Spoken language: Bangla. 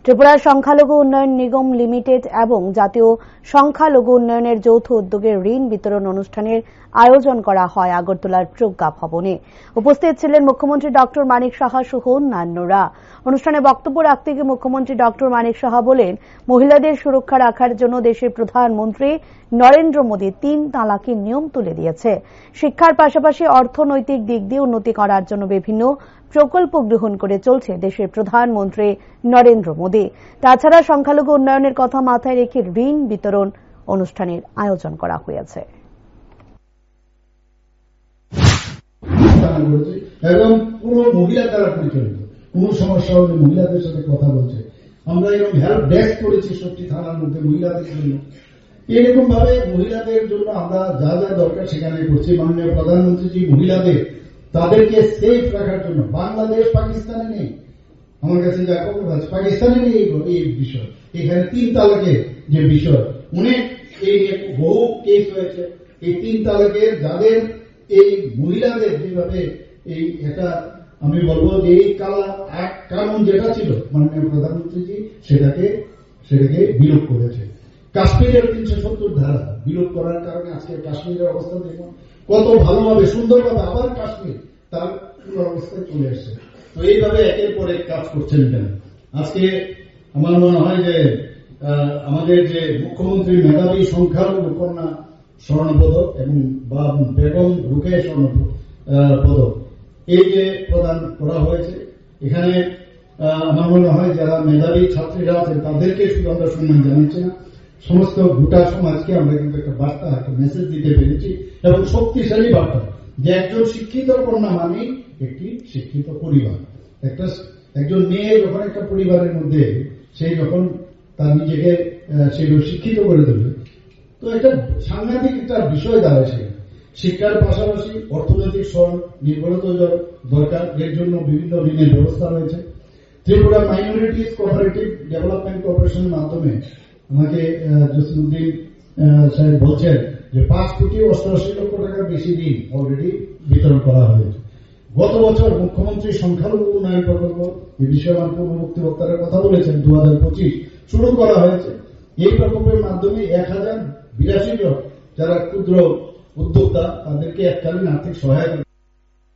ত্রিপুরা সংখ্যালঘু উন্নয়ন নিগম লিমিটেড এবং জাতীয় সংখ্যালঘু উন্নয়নের যৌথ উদ্যোগে ঋণ বিতরণ অনুষ্ঠানের আয়োজন করা হয় আগরতলার প্রজ্ঞা ভবনে। উপস্থিত ছিলেন মুখ্যমন্ত্রী ডক্টর মানিক সাহা সহ অন্যান্যরা। অনুষ্ঠানে বক্তব্য রাখতে গিয়ে মুখ্যমন্ত্রী ডক্টর মানিক সাহা বলেন, মহিলাদের সুরক্ষা রাখার জন্য দেশের প্রধানমন্ত্রী নরেন্দ্র মোদী ৩ তালাকের নিয়ম তুলে দিয়েছে। শিক্ষার পাশাপাশি অর্থনৈতিক দিক দিয়ে উন্নতি করার জন্য বিভিন্ন প্রকল্প গ্রহণ করে চলছে দেশের প্রধানমন্ত্রী নরেন্দ্র মোদী। তাছাড়া সংখ্যালঘু উন্নয়নের কথা মাথায় রেখে ঋণ বিতরণ অনুষ্ঠানের আয়োজন করা হয়েছে। এবং পুরো মহিলা দ্বারা পরিচালিত, কোন সমস্যা হলে মহিলাদের সাথে কথা বলছে। আমরা এরকম হেল্প ডেস্ক করেছি 70 থানার মধ্যে মহিলাদের জন্য। এরকম ভাবে মহিলাদের জন্য আমরা যা যা দরকার সেখানে করছি। মাননীয় প্রধানমন্ত্রী মহিলাদের তাদেরকে সেফ রাখার জন্য, বাংলাদেশ পাকিস্তানে নেই, আমার কাছে যা খবর আছে পাকিস্তানে নেই এই বিষয়। এখানে 3 তালাকের যে বিষয় অনেক এই বহু কেস হয়েছে। এই 3 তালাকের যাদের এই মহিলাদের যেভাবে এই এটা আমি বলবো যে এই কানুন যেটা ছিল মাননীয় প্রধানমন্ত্রীজি সেটাকে বিলোপ করেছে। কাশ্মীরের 370 ধারা বিলোপ করার কারণে আজকে কাশ্মীরের অবস্থা দেখুন কত ভালোভাবে সুন্দরভাবে আবার কাশ্মীর তার অবস্থায় চলে আসছে। তো এইভাবে একের পর এক কাজ করছেন কেন? আজকে আমার মনে হয় যে আমাদের যে মুখ্যমন্ত্রী মেধাবী সংখ্যালঘু কন্যা স্বর্ণপদক এবং বেগম রুকেয়া স্বর্ণপদক এই যে প্রদান করা হয়েছে, এখানে আমার মনে হয় যারা মেধাবী ছাত্রীরা আছে তাদেরকে শুধু আমরা সম্মান জানাচ্ছি না, সমস্ত গোটা সমাজকে আমরা কিন্তু একটা বার্তা, একটা মেসেজ দিতে পেরেছি এবং শক্তিশালী বার্তা যে একজন শিক্ষিত কন্যা মানে একটি শিক্ষিত পরিবার। একজন মেয়ে যখন একটা পরিবারের মধ্যে সেই যখন তার নিজেকে সেগুলো শিক্ষিত করে দেবে, তো একটা সাংঘাতিক একটা বিষয় দাঁড়ায়। সেখানে শিক্ষার পাশাপাশি অর্থনৈতিক নির্ভরতা দরকার, এর জন্য বিভিন্ন ঋণের ব্যবস্থা রয়েছে। ত্রিপুরা মাইনরিটিস কোঅপারেটিভ ডেভেলপমেন্ট কর্পোরেশনের মাধ্যমে আমাকে জসিমউদ্দিন সাহেব বলছেন যে 5,88,00,000 টাকার বেশি ঋণ অলরেডি বিতরণ করা হয়েছে। গত বছর মুখ্যমন্ত্রী সংখ্যালঘু উন্নয়ন প্রকল্প এই বিষয়ে আমার পূর্ববর্তী বক্তারা কথা বলেছেন 2025 শুরু করা হয়েছে। এই প্রকল্পের মাধ্যমে 1082 জন যারা ক্ষুদ্র উদ্যোক্তা তাদেরকে এককালীন আর্থিক সহায়তা